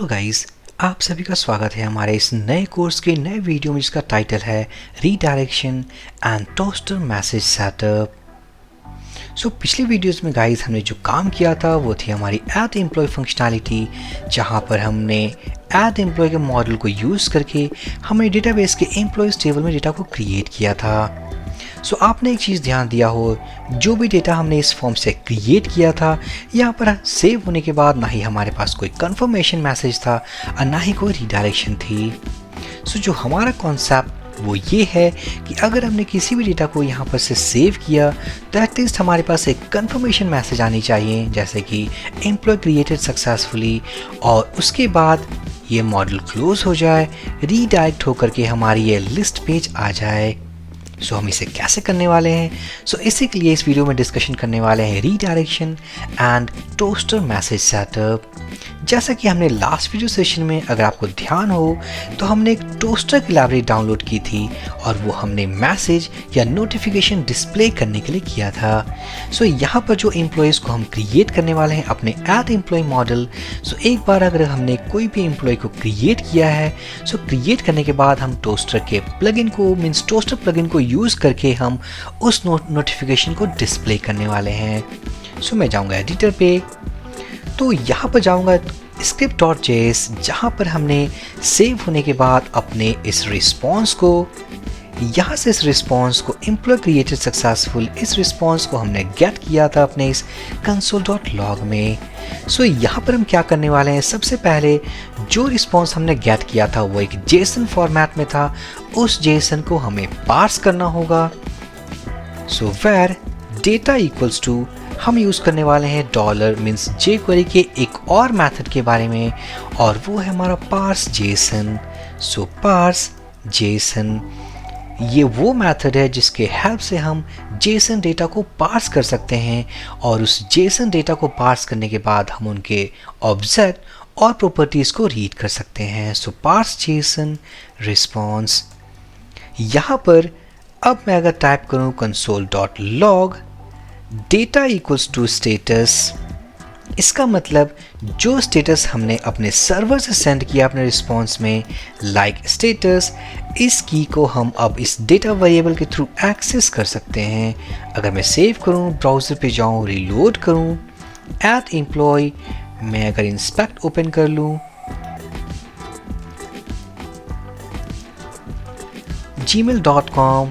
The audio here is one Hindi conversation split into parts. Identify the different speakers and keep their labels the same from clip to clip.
Speaker 1: हेलो गाइस, आप सभी का स्वागत है हमारे इस नए कोर्स के नए वीडियो में जिसका टाइटल है redirection and toaster message setup. So पिछले वीडियोस में गाइस हमने जो काम किया था वो थी हमारी ऐड एम्प्लॉय फंक्शनैलिटी, जहां पर हमने ऐड एम्प्लॉय के मॉडल को यूज़ करके हमने डेटाबेस के एम्प्लॉयज़ टेबल में डेटा को क्रिएट किया था। सो आपने एक चीज़ ध्यान दिया हो, जो भी डेटा हमने इस फॉर्म से क्रिएट किया था यहाँ पर सेव होने के बाद ना ही हमारे पास कोई कंफर्मेशन मैसेज था और ना ही कोई रीडायरेक्शन थी। सो जो हमारा कॉन्सेप्ट वो ये है कि अगर हमने किसी भी डेटा को यहाँ पर से सेव किया तो एटलीस्ट हमारे पास एक कंफर्मेशन मैसेज आनी चाहिए, जैसे कि एम्प्लॉय क्रिएटेड सक्सेसफुली, और उसके बाद ये मॉडल क्लोज हो जाए, रीडायरेक्ट होकर के हमारी ये लिस्ट पेज आ जाए। सो हम इसे कैसे करने वाले हैं? सो इसी के लिए इस वीडियो में डिस्कशन करने वाले हैं redirection and toaster message setup. जैसा कि हमने लास्ट वीडियो सेशन में, अगर आपको ध्यान हो, तो हमने एक टोस्टर की लाइब्रेरी डाउनलोड की थी और वो हमने मैसेज या नोटिफिकेशन डिस्प्ले करने के लिए किया था। सो यहाँ पर जो एम्प्लॉयज़ को हम क्रिएट करने वाले हैं अपने ऐड एम्प्लॉय मॉडल, सो एक बार अगर हमने कोई भी एम्प्लॉय को क्रिएट किया है, सो क्रिएट करने के बाद हम टोस्टर के प्लगइन को टोस्टर प्लगइन को यूज़ करके हम उस नोटिफिकेशन को डिस्प्ले करने वाले हैं। सो मैं जाऊँगा एडिटर पे, तो यहाँ पर जाऊँगा script.js, जहाँ पर हमने सेव होने के बाद अपने इस रिस्पॉन्स को, यहाँ से इस रिस्पॉन्स को एम्प्लॉय क्रिएटेड सक्सेसफुल, इस रिस्पॉन्स को हमने गेट किया था अपने इस console.log में। सो यहाँ पर हम क्या करने वाले हैं, सबसे पहले जो रिस्पॉन्स हमने गेट किया था वो एक जेसन फॉर्मेट में था, उस जेसन को हमें पार्स करना होगा। So where data equals to, हम यूज़ करने वाले हैं डॉलर मीन्स jQuery के एक और मेथड के बारे में, और वो है हमारा पार्स जेसन। सो पार्स जेसन ये वो मेथड है जिसके हेल्प से हम जेसन डेटा को पार्स कर सकते हैं, और उस जेसन डेटा को पार्स करने के बाद हम उनके ऑब्जेक्ट और प्रॉपर्टीज़ को रीड कर सकते हैं। सो पार्स जेसन रिस्पॉन्स। यहाँ पर अब मैं अगर टाइप करूँ console.log data equals to status, इसका मतलब जो स्टेटस हमने अपने सर्वर से सेंड किया अपने रिस्पॉन्स में, लाइक स्टेटस, इस की को हम अब इस डेटा वेरिएबल के थ्रू एक्सेस कर सकते हैं। अगर मैं सेव करूं, ब्राउज़र पे जाऊं, रीलोड करूं, ऐड एम्प्लॉय, मैं अगर इंस्पेक्ट ओपन कर लूं, gmail.com,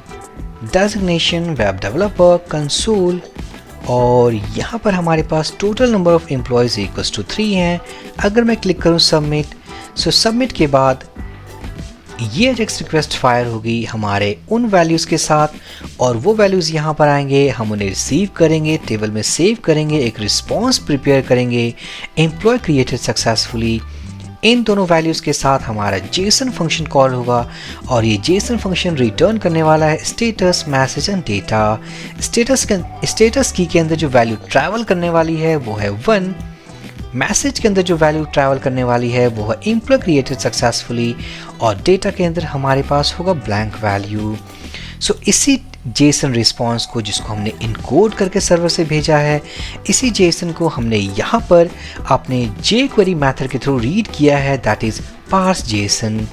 Speaker 1: designation web developer, console, और यहाँ पर हमारे पास total number of employees equals to 3 हैं। अगर मैं क्लिक करूँ सबमिट, सो सबमिट के बाद ये एजेक्स रिक्वेस्ट फायर होगी हमारे उन वैल्यूज़ के साथ, और वो वैल्यूज़ यहाँ पर आएंगे, हम उन्हें रिसीव करेंगे, टेबल में सेव करेंगे, एक रिस्पॉन्स प्रिपेयर करेंगे, एम्प्लॉय क्रिएटेड सक्सेसफुली, इन दोनों वैल्यूज़ के साथ हमारा जेसन फंक्शन कॉल होगा, और ये जेसन फंक्शन रिटर्न करने वाला है status, message and data. Status की के अंदर जो वैल्यू ट्रैवल करने वाली है वो है 1, मैसेज के अंदर जो वैल्यू ट्रैवल करने वाली है वो है एम्प्लॉय क्रिएटेड सक्सेसफुली, और डेटा के अंदर हमारे पास होगा ब्लैंक वैल्यू। सो इसी जेसन रिस्पॉन्स को, जिसको हमने इनकोड करके सर्वर से भेजा है, इसी जेसन को हमने यहाँ पर अपने jQuery मेथड के थ्रू रीड किया है, दैट इज़ पार्स जेसन।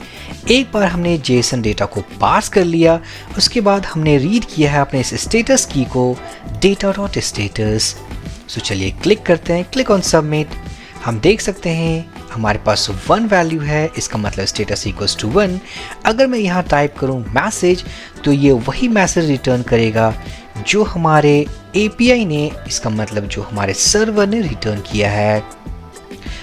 Speaker 1: एक बार हमने जेसन डेटा को पार्स कर लिया, उसके बाद हमने रीड किया है अपने इस स्टेटस की को data.status। सो चलिए क्लिक करते हैं, क्लिक ऑन सबमिट। हम देख सकते हैं हमारे पास 1 वैल्यू है, इसका मतलब स्टेटस इक्वल्स टू 1। अगर मैं यहाँ टाइप करूँ मैसेज, तो ये वही मैसेज रिटर्न करेगा जो हमारे API ने, इसका मतलब जो हमारे सर्वर ने रिटर्न किया है।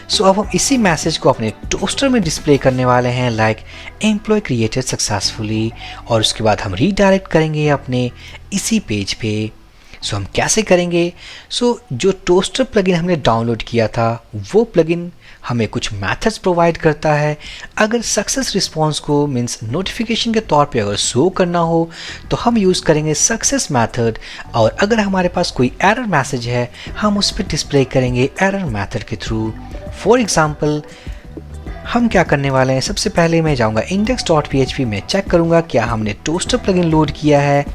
Speaker 1: सो अब हम इसी मैसेज को अपने टोस्टर में डिस्प्ले करने वाले हैं, लाइक एम्प्लॉय क्रिएटेड सक्सेसफुली, और उसके बाद हम रीडायरेक्ट करेंगे अपने इसी पेज पे। सो हम कैसे करेंगे? सो जो टोस्टर प्लगइन हमने डाउनलोड किया था वो प्लगइन हमें कुछ मेथड्स प्रोवाइड करता है। अगर सक्सेस रिस्पॉन्स को मीन्स नोटिफिकेशन के तौर पे अगर शो करना हो तो हम यूज़ करेंगे सक्सेस मेथड, और अगर हमारे पास कोई एरर मैसेज है हम उस पर डिस्प्ले करेंगे एरर मेथड के थ्रू। फॉर एग्जांपल हम क्या करने वाले हैं, सबसे पहले मैं जाऊंगा index.php में, चेक करूंगा क्या हमने टोस्टर प्लगइन लोड किया है।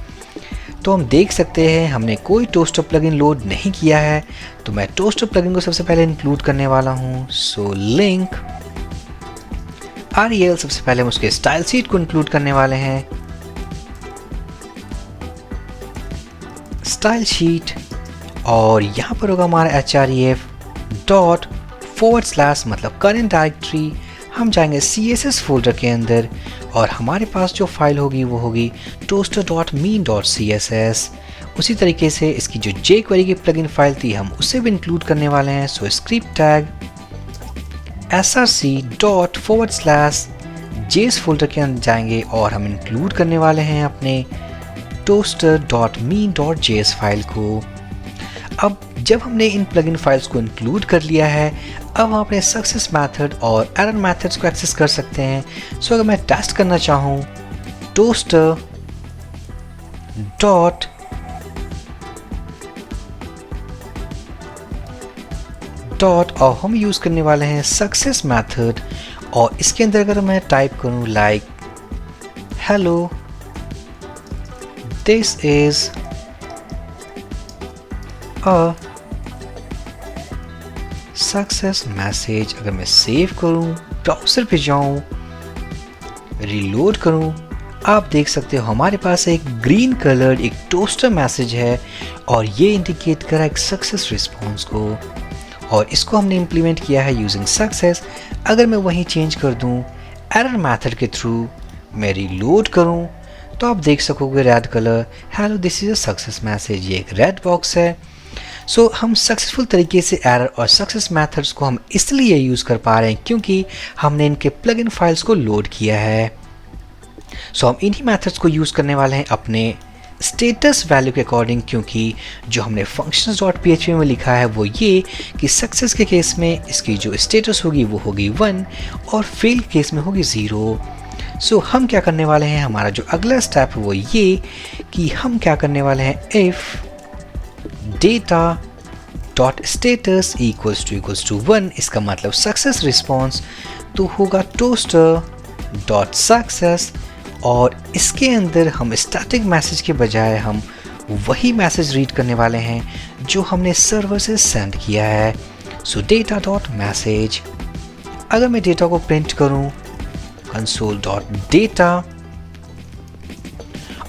Speaker 1: तो हम देख सकते हैं हमने कोई टोस्टर प्लगइन लोड नहीं किया है, तो मैं टोस्टर प्लगइन को सबसे पहले इंक्लूड करने वाला हूँ। सो लिंक rel सबसे पहले हम उसके स्टाइल शीट को इंक्लूड करने वाले हैं। स्टाइल शीट, और यहाँ पर होगा हमारा href./ मतलब करंट डायरेक्टरी। हम जाएंगे CSS फोल्डर के अंदर और हमारे पास जो फाइल होगी वो होगी toaster.mean.css। उसी तरीके से इसकी जो jQuery की प्लगइन फाइल थी हम उसे भी इंक्लूड करने वाले हैं। सो स्क्रिप्ट टैग src./ फोल्डर के अंदर जाएंगे और हम इंक्लूड करने वाले हैं अपने toaster.mean.js फाइल को। अब जब हमने इन प्लगइन फाइल्स को इंक्लूड कर लिया है, अब हम अपने सक्सेस मेथड और एरर मेथड्स को एक्सेस कर सकते हैं। सो अगर मैं टेस्ट करना चाहूँ toaster डॉट और हम यूज़ करने वाले हैं सक्सेस मेथड, और इसके अंदर अगर मैं टाइप करूँ like hello this is a success message, अगर मैं सेव करूं, ब्राउज़र पे जाऊं, रीलोड करूं, आप देख सकते हो हमारे पास एक ग्रीन कलर एक टोस्टर मैसेज है और ये इंडिकेट कर रहा है एक सक्सेस रिस्पॉन्स को, और इसको हमने इम्प्लीमेंट किया है यूजिंग सक्सेस। अगर मैं वहीं चेंज कर दूं एरर मेथड के थ्रू, मैं रीलोड करूं, तो आप देख सकोगे red colour, hello this is a success message, ये एक रेड बॉक्स है। सो हम सक्सेसफुल तरीके से एरर और सक्सेस मेथड्स को हम इसलिए यूज़ कर पा रहे हैं क्योंकि हमने इनके प्लगइन फाइल्स को लोड किया है। सो हम इन्हीं मेथड्स को यूज़ करने वाले हैं अपने स्टेटस वैल्यू के अकॉर्डिंग, क्योंकि जो हमने functions.php में लिखा है वो ये कि सक्सेस के केस में इसकी जो स्टेटस होगी वो होगी 1 और फेल केस में होगी 0। सो हम क्या करने वाले हैं, हमारा जो अगला स्टेप है वो ये कि हम क्या करने वाले हैं, इफ़ data.status equals to 1, इसका मतलब सक्सेस रिस्पॉन्स, तो होगा toaster.success, और इसके अंदर हम स्टैटिक मैसेज के बजाय हम वही मैसेज रीड करने वाले हैं जो हमने सर्वर से सेंड किया है। सो data.message, अगर मैं डेटा को प्रिंट करूं console.data,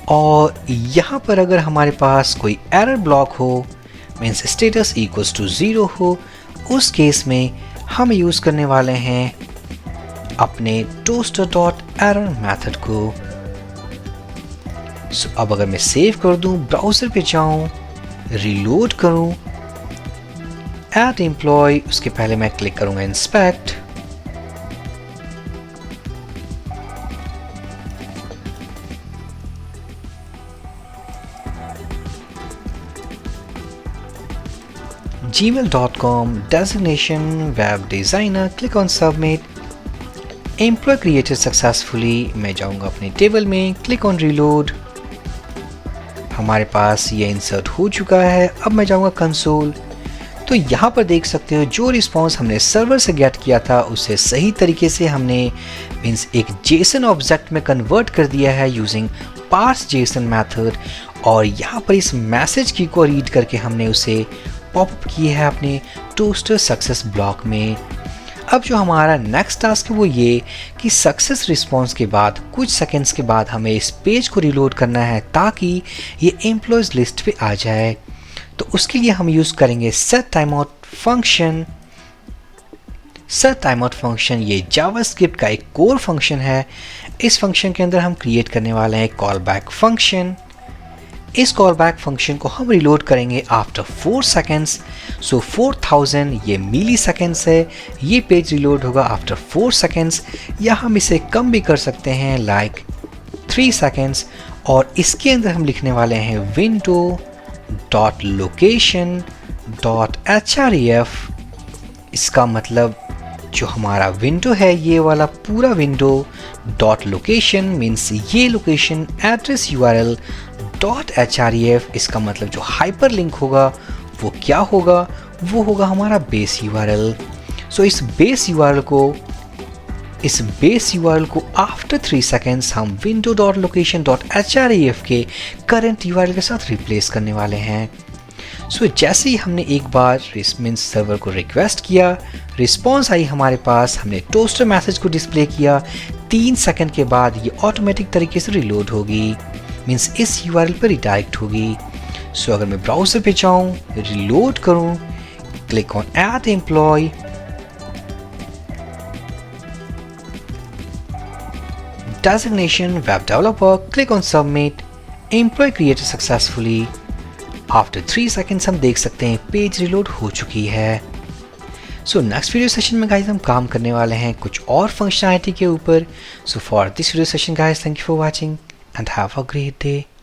Speaker 1: और यहाँ पर अगर हमारे पास कोई एरर ब्लॉक हो, मीन्स स्टेटस इक्वल्स टू 0 हो, उस केस में हम यूज़ करने वाले हैं अपने toaster.error मेथड को। सो अब अगर मैं सेव कर दूं, ब्राउज़र पे जाऊं, रीलोड करूं, ऐड एम्प्लॉय, उसके पहले मैं क्लिक करूंगा inspect, gmail.com, designation web designer, click on submit, employee created successfully। मैं जाऊंगा अपने टेबल में, click on reload, हमारे पास ये इंसर्ट हो चुका है। अब मैं जाऊंगा कंसोल, तो यहाँ पर देख सकते हो जो रिस्पॉन्स हमने सर्वर से गेट किया था उसे सही तरीके से हमने मीन्स एक जेसन ऑब्जेक्ट में कन्वर्ट कर दिया है यूजिंग पार्स जेसन मेथड, और यहाँ पर इस मैसेज की को रीड करके हमने उसे पॉपअप किया है अपने टोस्टर सक्सेस ब्लॉक में। अब जो हमारा नेक्स्ट टास्क है वो ये कि सक्सेस रिस्पॉन्स के बाद कुछ सेकंड्स के बाद हमें इस पेज को रिलोड करना है ताकि ये एम्प्लॉयज़ लिस्ट पे आ जाए। तो उसके लिए हम यूज़ करेंगे set timeout function. Set timeout function ये जावास्क्रिप्ट का एक कोर फंक्शन है। इस फंक्शन के अंदर हम क्रिएट करने वाले हैं कॉल बैक फंक्शन। इस कॉल बैक फंक्शन को हम रिलोड करेंगे आफ्टर 4 सेकेंड्स। सो 4000 ये मिली सेकेंड्स है, ये पेज रिलोड होगा आफ्टर 4 सेकेंड्स, या हम इसे कम भी कर सकते हैं लाइक 3 सेकेंड्स। और इसके अंदर हम लिखने वाले हैं window.location.href। इसका मतलब जो हमारा विंडो है ये वाला पूरा विंडो डॉट लोकेशन मीन्स ये location address URL dot href, इसका मतलब जो हाइपर लिंक होगा वो क्या होगा, वो होगा हमारा बेस URL। सो इस बेस URL को आफ्टर 3 सेकेंड्स हम window.location.href के करंट URL के साथ रिप्लेस करने वाले हैं। सो जैसे ही हमने एक बार मीन्स सर्वर को रिक्वेस्ट किया रिस्पॉन्स आई हमारे पास, हमने टोस्टर मैसेज को डिस्प्ले किया। 3 सेकंड के बाद ये ऑटोमेटिक तरीके से रिलोड होगी, मीन्स इस यूआरएल पर रिडायरेक्ट होगी। सो अगर मैं ब्राउज़र पे जाऊँ, रिलोड करूँ, click on add employee, designation web developer, click on submit, employee created successfully। After 3 seconds हम देख सकते हैं पेज रिलोड हो चुकी है। सो नेक्स्ट वीडियो सेशन में गाइज हम काम करने वाले हैं कुछ और फंक्शनैलिटी के ऊपर। So for this video session guys, thank you for watching and have a great day.